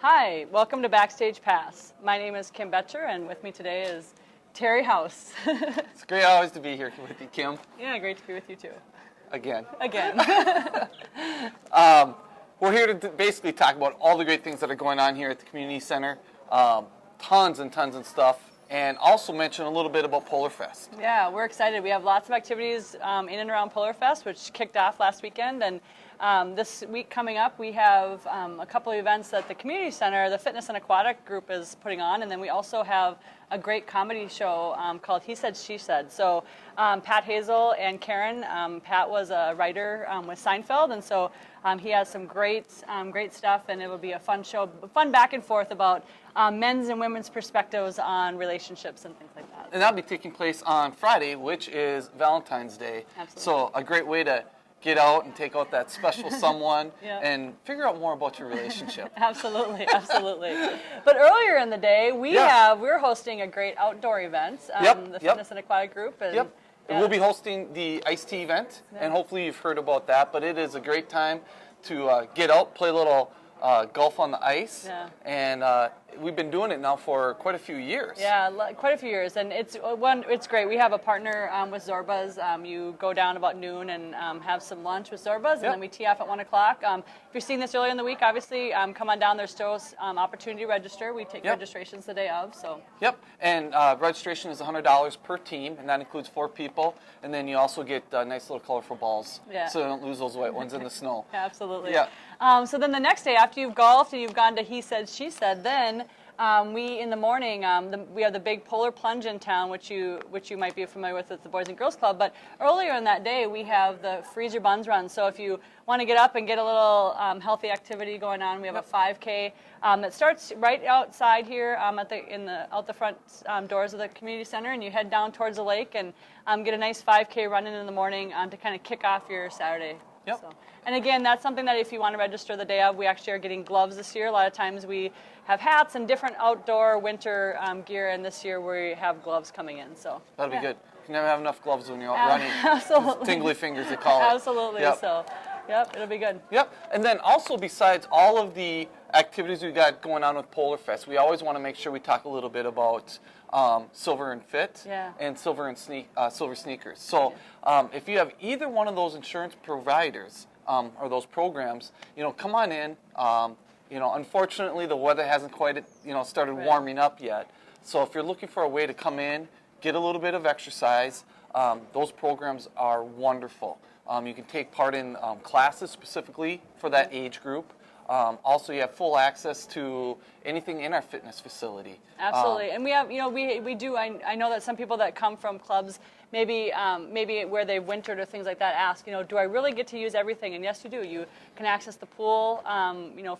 Hi, welcome to Backstage Pass. My name is Kim Betcher, and with me today is Terry House. It's great always to be here with you, Kim. Yeah, great to be with you too. Again. We're here to basically talk about all the great things that are going on here at the community center. Tons and tons of stuff. And also mention a little bit about Polar Fest. Yeah, we're excited. We have lots of activities in and around Polar Fest, which kicked off last weekend. And this week coming up, we have a couple of events that the community center, the Fitness and Aquatic group, is putting on. And then we also have a great comedy show called He Said, She Said. So Pat Hazel and Karen, Pat was a writer with Seinfeld, and so he has some great stuff, and it will be a fun show, fun back and forth about men's and women's perspectives on relationships and things like that. And that'll be taking place on Friday, which is Valentine's Day. Absolutely. So a great way to get out and take out that special someone Yeah. and figure out more about your relationship. Absolutely, absolutely. But earlier in the day, we're hosting a great outdoor event. The Fitness and Aquatic group. And, Yep. Yeah. We'll be hosting the iced tea event, and hopefully you've heard about that. But it is a great time to get out, play a little golf on the ice, and we've been doing it now for quite a few years. Yeah, quite a few years, and it's great. We have a partner with Zorba's. You go down about noon and have some lunch with Zorba's, and then we tee off at 1 o'clock. If you're seeing this earlier in the week, obviously come on down. There's still opportunity to register. We take registrations the day of. So. Yep, and registration is $100 per team, and that includes 4 people, and then you also get nice little colorful balls, so you don't lose those white ones in the snow. Absolutely. Yeah. So then the next day, after you've golfed and you've gone to He Said, She Said, then we in the morning we have the big polar plunge in town, which you might be familiar with at the Boys and Girls Club. But earlier in that day, we have the Freeze Your Buns run. So if you want to get up and get a little healthy activity going on, we have a 5K that starts right outside here out the front doors of the community center, and you head down towards the lake and get a nice 5K running in the morning to kind of kick off your Saturday. Yep. So, and again, that's something that if you want to register the day of, we actually are getting gloves this year. A lot of times we have hats and different outdoor winter gear, and this year we have gloves coming in. So that'll be good. You never have enough gloves when you're out running. Absolutely. Tingly fingers, they call it. Absolutely. Yep. So, it'll be good. Yep. And then also, besides all of the activities we got going on with Polar Fest, we always want to make sure we talk a little bit about Silver and Fit and SilverSneakers. So if you have either one of those insurance providers or those programs, come on in. Unfortunately, the weather hasn't quite started warming up yet. So if you're looking for a way to come in, get a little bit of exercise, those programs are wonderful. You can take part in classes specifically for that age group. Also, you have full access to anything in our fitness facility. Absolutely, and we have, we do. I know that some people that come from clubs, maybe where they've wintered or things like that, ask, do I really get to use everything? And yes, you do. You can access the pool,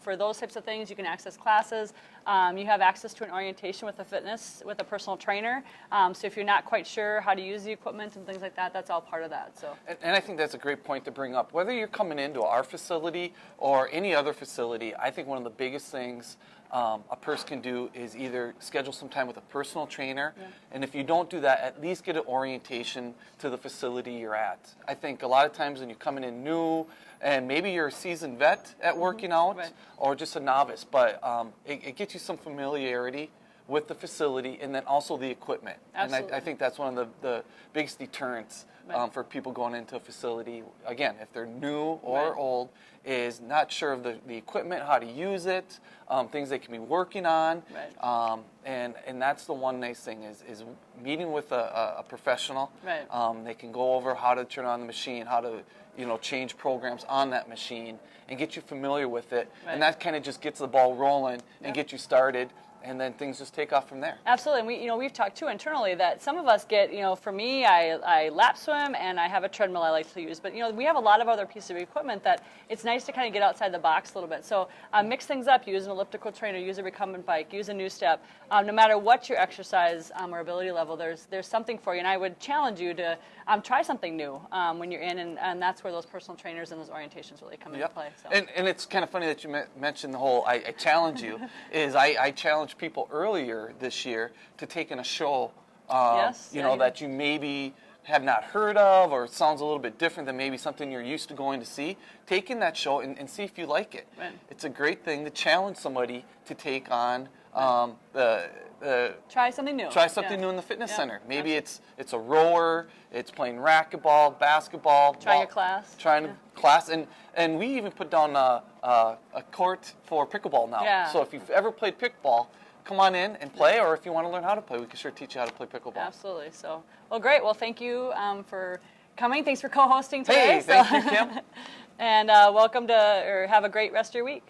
for those types of things. You can access classes. You have access to an orientation with a personal trainer. So if you're not quite sure how to use the equipment and things like that, that's all part of that. So. And I think that's a great point to bring up. Whether you're coming into our facility or any other facility, I think one of the biggest things a person can do is either schedule some time with a personal trainer, and if you don't do that, at least get an orientation to the facility you're at. I think a lot of times when you're coming in new, and maybe you're a seasoned vet at working out, or just a novice, but it gets you some familiarity with the facility and then also the equipment. Absolutely. And I think that's one of the biggest deterrents for people going into a facility, again, if they're new or old, is not sure of the equipment, how to use it, things they can be working on. And that's the one nice thing is meeting with a professional. They can go over how to turn on the machine, how to change programs on that machine and get you familiar with it. And that kind of just gets the ball rolling and get you started. And then things just take off from there. Absolutely, and we've talked too internally that some of us get, for me, I lap swim and I have a treadmill I like to use, but we have a lot of other pieces of equipment that it's nice to kind of get outside the box a little bit. So mix things up, use an elliptical trainer, use a recumbent bike, use a new step. No matter what your exercise or ability level, there's something for you, and I would challenge you to try something new when you're in, and that's where those personal trainers and those orientations really come into play. So. And it's kind of funny that you mentioned the whole I challenge you, is I challenge people earlier this year to take in a show, that you maybe have not heard of, or sounds a little bit different than maybe something you're used to going to see, take in that show and see if you like it. Right. It's a great thing to challenge somebody to take on try something new. Try something new in the fitness center. Maybe it's a rower, it's playing racquetball, basketball. Trying a class. Trying a class, and we even put down a court for pickleball now. Yeah. So if you've ever played pickleball, come on in and play, or if you want to learn how to play, we can sure teach you how to play pickleball. Absolutely. So, well, great. Well, thank you for coming. Thanks for co-hosting today. Hey, thank you, Kim. And welcome to, or have a great rest of your week.